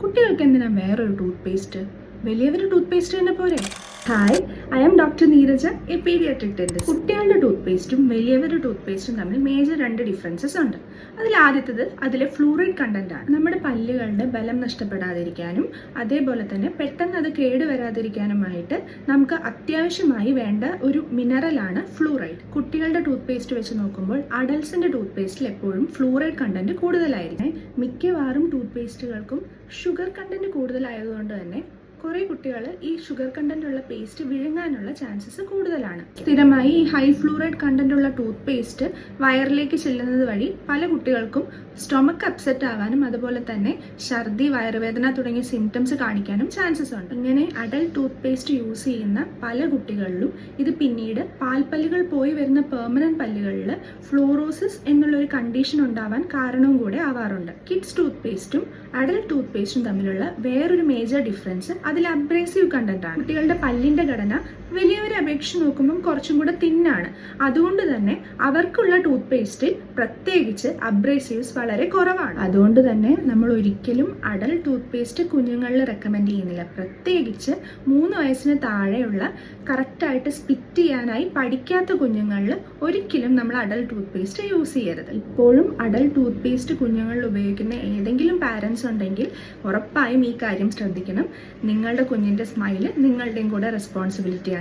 കുട്ടികൾക്ക് എന്തിനാ വേറൊരു ടൂത്ത് പേസ്റ്റ്? വലിയവർ ടൂത്ത് പേസ്റ്റ് തന്നെ പോരെ? Hi, I am doctor Neeraja, a paediatric dentist. കുട്ടികളുടെ ടൂത്ത് പേസ്റ്റും വലിയവരുടെ ടൂത്ത് പേസ്റ്റും തമ്മിൽ മേജർ 2 ഡിഫറൻസസ് ഉണ്ട്. ആദ്യത്തേത് അതിലെ ഫ്ലൂറൈഡ് കണ്ടന്റ് ആണ്. നമ്മുടെ പല്ലുകളുടെ ബലം നഷ്ടപ്പെടാതിരിക്കാനും അതേപോലെ തന്നെ പെട്ടെന്ന് അത് കേടുവരാതിരിക്കാനുമായിട്ട് നമുക്ക് അത്യാവശ്യമായി വേണ്ട ഒരു മിനറലാണ് ഫ്ലൂറൈഡ്. കുട്ടികളുടെ ടൂത്ത് പേസ്റ്റ് വെച്ച് നോക്കുമ്പോൾ അഡൽട്സിന്റെ ടൂത്ത് പേസ്റ്റിൽ എപ്പോഴും ഫ്ലൂറൈഡ് കണ്ടന്റ് കൂടുതലായിരിക്കും. മിക്കവാറും ടൂത്ത് പേസ്റ്റുകൾക്കും ഷുഗർ കണ്ടന്റ് കൂടുതലായതുകൊണ്ട് തന്നെ കുറേ കുട്ടികൾ ഈ ഷുഗർ കണ്ടന്റ് ഉള്ള പേസ്റ്റ് വിഴുങ്ങാനുള്ള ചാൻസസ് കൂടുതലാണ്. സ്ഥിരമായി ഈ ഹൈ ഫ്ലൂറൈഡ് കണ്ടന്റ് ഉള്ള ടൂത്ത് പേസ്റ്റ് വയറിലേക്ക് ചെല്ലുന്നത് വഴി പല കുട്ടികൾക്കും സ്റ്റൊമക്ക് അപ്സെറ്റ് ആവാനും അതുപോലെ തന്നെ ഛർദി, വയറുവേദന തുടങ്ങിയ സിംറ്റംസ് കാണിക്കാനും ചാൻസസ് ഉണ്ട്. ഇങ്ങനെ അഡൽട്ട് ടൂത്ത് പേസ്റ്റ് യൂസ് ചെയ്യുന്ന പല കുട്ടികളിലും ഇത് പിന്നീട് പാൽപ്പല്ലുകൾ പോയി വരുന്ന പെർമനന്റ് പല്ലുകളിൽ ഫ്ലൂറോസിസ് എന്നുള്ള ഒരു കണ്ടീഷൻ ഉണ്ടാവാൻ കാരണവും കൂടെ ആവാറുണ്ട്. കിഡ്സ് ടൂത്ത് പേസ്റ്റും അഡൽട്ട് ടൂത്ത് പേസ്റ്റും തമ്മിലുള്ള വേറൊരു മേജർ ഡിഫറൻസ് അതിൽ അബ്രേസീവ് കണ്ടന്റ് ആണ്. കുട്ടികളുടെ പല്ലിന്റെ ഘടന വലിയവരെ അപേക്ഷിച്ച് നോക്കുമ്പോൾ കുറച്ചും കൂടെ തിന്നാണ്. അതുകൊണ്ട് തന്നെ അവർക്കുള്ള ടൂത്ത് പേസ്റ്റിൽ പ്രത്യേകിച്ച് അബ്രേസീവ്സ് വളരെ കുറവാണ്. അതുകൊണ്ട് തന്നെ നമ്മൾ ഒരിക്കലും അഡൽട്ട് ടൂത്ത് പേസ്റ്റ് കുഞ്ഞുങ്ങളിൽ റെക്കമെൻഡ് ചെയ്യുന്നില്ല. പ്രത്യേകിച്ച് 3 വയസ്സിന് താഴെയുള്ള കറക്റ്റായിട്ട് സ്പിറ്റ് ചെയ്യാനായി പഠിക്കാത്ത കുഞ്ഞുങ്ങളിൽ ഒരിക്കലും നമ്മൾ അഡൽട്ട് ടൂത്ത് പേസ്റ്റ് യൂസ് ചെയ്യരുത്. ഇപ്പോഴും അഡൽട്ട് ടൂത്ത് പേസ്റ്റ് കുഞ്ഞുങ്ങളിൽ ഉപയോഗിക്കുന്ന ഏതെങ്കിലും പാരൻസ് ഉണ്ടെങ്കിൽ ഉറപ്പായും ഈ കാര്യം ശ്രദ്ധിക്കണം. നിങ്ങളുടെ കുഞ്ഞിന്റെ സ്മൈല് നിങ്ങളുടെയും കൂടെ റെസ്പോൺസിബിലിറ്റിയാണ്.